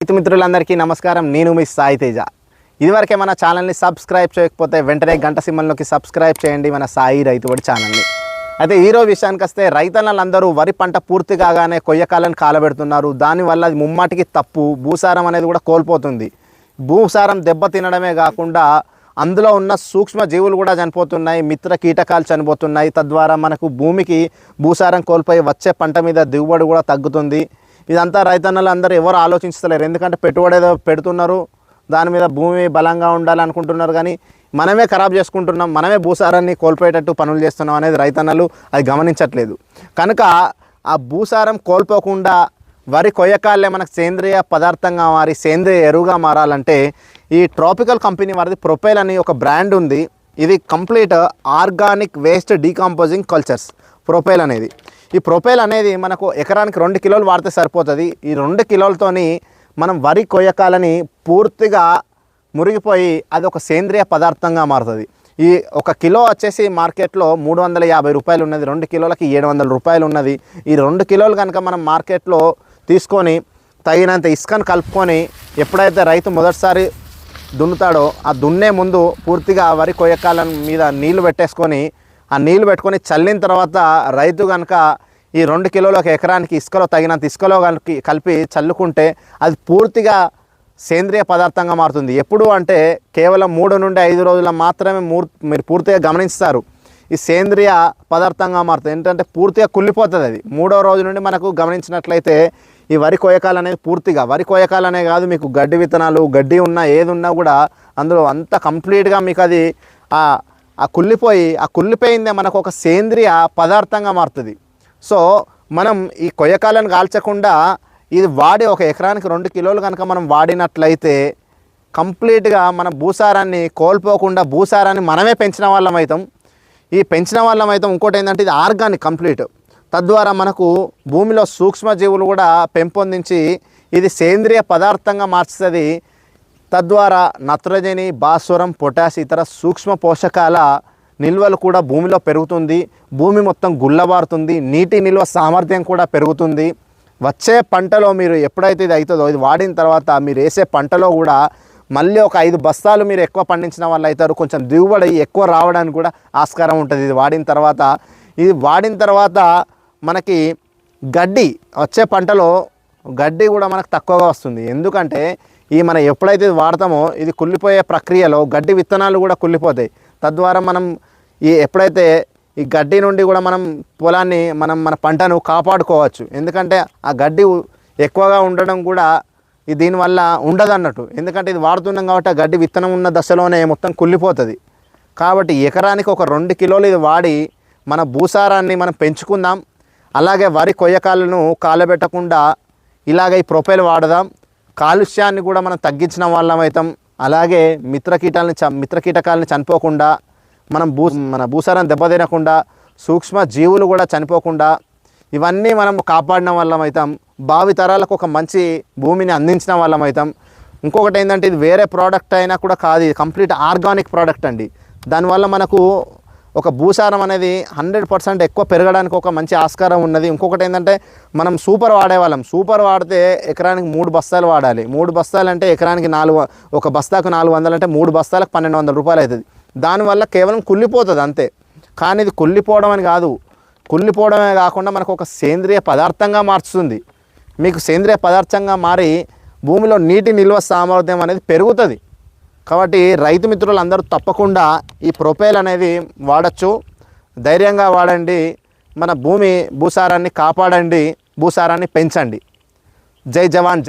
మిత్రులందరికీ నమస్కారం. నేను మీ సాయి తేజ. ఇదివరకే మన ఛానల్ని సబ్స్క్రైబ్ చేయకపోతే వెంటనే గంట సింబల్లోకి సబ్స్క్రైబ్ చేయండి మన సాయి రైతుబడి ఛానల్ని. అయితే ఈరోజు విషయానికి వస్తే రైతన్నలందరూ వరి పంట పూర్తి కాగానే కొయ్యకాలను కాలబెడుతున్నారు. దానివల్ల అది ముమ్మాటికి తప్పు. భూసారం అనేది కూడా కోల్పోతుంది. భూసారం దెబ్బ తినడమే కాకుండా అందులో ఉన్న సూక్ష్మ జీవులు కూడా చనిపోతున్నాయి, మిత్ర కీటకాలు చనిపోతున్నాయి. తద్వారా మనకు భూమికి భూసారం కోల్పోయి వచ్చే పంట మీద దిగుబడి కూడా తగ్గుతుంది. ఇదంతా రైతన్నలు అందరూ ఎవరు ఆలోచించలేరు. ఎందుకంటే పెట్టుబడి ఏదో పెడుతున్నారు, దాని మీద భూమి బలంగా ఉండాలనుకుంటున్నారు, కానీ మనమే ఖరాబ్ చేసుకుంటున్నాం, మనమే భూసారాన్ని కోల్పోయేటట్టు పనులు చేస్తున్నాం అనేది రైతన్నలు అది గమనించట్లేదు. కనుక ఆ భూసారం కోల్పోకుండా వరి కొయ్యకాలే మనకు సేంద్రియ పదార్థంగా మారి సేంద్రియ ఎరువుగా మారాలంటే ఈ ట్రాపికల్ కంపెనీ వారిది ప్రొపైల్ అని ఒక బ్రాండ్ ఉంది. ఇది complete organic waste decomposing cultures propyl అనేది. ఈ ప్రొపైల్ అనేది మనకు ఎకరానికి 2 కిలోలు వాడితే సరిపోతుంది. ఈ 2 కిలోలతోని మనం వరి కొయ్యకాలని పూర్తిగా మురిగిపోయి అది ఒక సేంద్రియ పదార్థంగా మారుతుంది. ఈ 1 కిలో వచ్చేసి మార్కెట్లో 350 రూపాయలు ఉన్నది, 2 కిలోలకి 700 రూపాయలు ఉన్నది. ఈ 2 కిలోలు కనుక మనం మార్కెట్లో తీసుకొని తగినంత ఇసుకను కలుపుకొని ఎప్పుడైతే రైతు మొదటిసారి దున్నుతాడో ఆ దున్నే ముందు పూర్తిగా వరి కొయ్యకాల మీద నీళ్లు పెట్టేసుకొని ఆ నీళ్లు పెట్టుకొని చల్లిన తర్వాత రైతు కనుక ఈ 2 కిలోల ఎకరానికి ఇసుకలో తగినంత ఇసుకలో కలిపి చల్లుకుంటే అది పూర్తిగా సేంద్రియ పదార్థంగా మారుతుంది. ఎప్పుడు అంటే కేవలం 3 నుండి 5 రోజుల మాత్రమే మీరు పూర్తిగా గమనిస్తారు ఈ సేంద్రియ పదార్థంగా మారుతుంది. ఏంటంటే పూర్తిగా కుళ్ళిపోతుంది. అది 3వ రోజు నుండి మనకు గమనించినట్లయితే ఈ వరి కొయ్యకాలు అనేది పూర్తిగా వరి కొయ్యకాలనే కాదు, మీకు గడ్డి విత్తనాలు గడ్డి ఉన్నా ఏది ఉన్నా కూడా అందులో అంతా కంప్లీట్గా మీకు అది ఆ కుళ్ళిపోయిందే మనకు ఒక సేంద్రియ పదార్థంగా మారుతుంది. సో మనం ఈ కొయ్యకాలను కాల్చకుండా ఇది వాడి ఒక ఎకరానికి 2 కిలోలు కనుక మనం వాడినట్లయితే కంప్లీట్గా మన భూసారాన్ని కోల్పోకుండా భూసారాన్ని మనమే పెంచిన వాళ్ళం అవుతాం. ఈ పెంచిన వాళ్ళం అయితే ఇంకోటి ఏంటంటే ఇది ఆర్గానిక్ కంప్లీట్. తద్వారా మనకు భూమిలో సూక్ష్మజీవులు కూడా పెంపొందించి ఇది సేంద్రియ పదార్థంగా మార్చుతుంది. తద్వారా నత్రజని, భాస్వరం, పొటాష్ ఇతర సూక్ష్మ పోషకాల నిల్వలు కూడా భూమిలో పెరుగుతుంది. భూమి మొత్తం గుల్లబారుతుంది. నీటి నిల్వ సామర్థ్యం కూడా పెరుగుతుంది. వచ్చే పంటలో మీరు ఎప్పుడైతే ఇది అవుతుందో ఇది వాడిన తర్వాత మీరు వేసే పంటలో కూడా మళ్ళీ ఒక 5 బస్తాలు మీరు ఎక్కువ పండించిన వాళ్ళు అవుతారు. కొంచెం దిగుబడి ఎక్కువ రావడానికి కూడా ఆస్కారం ఉంటుంది. ఇది వాడిన తర్వాత మనకి గడ్డి వచ్చే పంటలో గడ్డి కూడా మనకు తక్కువగా వస్తుంది. ఎందుకంటే మనం ఎప్పుడైతే ఇది వాడతామో ఇది కుళ్ళిపోయే ప్రక్రియలో గడ్డి విత్తనాలు కూడా కుళ్ళిపోతాయి. తద్వారా మనం ఎప్పుడైతే ఈ గడ్డి నుండి కూడా మనం పొలాన్ని మన పంటను కాపాడుకోవచ్చు. ఎందుకంటే ఆ గడ్డి ఎక్కువగా ఉండడం కూడా దీనివల్ల ఉండదు అన్నట్టు. ఎందుకంటే ఇది వాడుతున్నాం కాబట్టి ఆ గడ్డి విత్తనం ఉన్న దశలోనే మొత్తం కుళ్ళిపోతుంది. కాబట్టి ఎకరానికి ఒక 2 కిలోలు ఇది వాడి మన భూసారాన్ని మనం పెంచుకుందాం. అలాగే వరి కొయ్యకాలను కాలబెట్టకుండా ఇలాగ ఈ ప్రొపైల్ వాడదాం. కాలుష్యాన్ని కూడా మనం తగ్గించిన వాళ్ళం అవుతాం. అలాగే మిత్రకీటకాలని చనిపోకుండా మన భూసారాన్ని దెబ్బతినకుండా సూక్ష్మ జీవులు కూడా చనిపోకుండా ఇవన్నీ మనం కాపాడిన వాళ్ళం అవుతాం. భావి తరాలకు ఒక మంచి భూమిని అందించిన వాళ్ళం అవుతాం. ఇంకొకటి ఏంటంటే ఇది వేరే ప్రోడక్ట్ అయినా కూడా కాదు, ఇది కంప్లీట్ ఆర్గానిక్ ప్రోడక్ట్ అండి. దానివల్ల మనకు ఒక భూసారం అనేది 100% ఎక్కువ పెరగడానికి ఒక మంచి ఆస్కారం ఉన్నది. ఇంకొకటి ఏంటంటే మనం సూపర్ వాడేవాళ్ళం. సూపర్ వాడితే ఎకరానికి 3 బస్తాలు వాడాలి. 3 బస్తాలు అంటే ఎకరానికి ఒక బస్తాకు 400 అంటే 3 బస్తాలకు 1200 రూపాయలు అవుతుంది. దానివల్ల కేవలం కుళ్ళిపోతుంది అంతే. కానీ ఇది కుళ్ళిపోవడం అని కాదు, కుళ్ళిపోవడమే కాకుండా మనకు ఒక సేంద్రియ పదార్థంగా మార్చుతుంది. మీకు సేంద్రియ పదార్థంగా మారి భూమిలో నీటి నిల్వ సామర్థ్యం అనేది పెరుగుతుంది. కాబట్టి రైతు మిత్రులు అందరూ తప్పకుండా ఈ ప్రొపైల్ అనేది వాడచ్చు. ధైర్యంగా వాడండి. మన భూసారాన్ని కాపాడండి, భూసారాన్ని పెంచండి. జై జవాన్.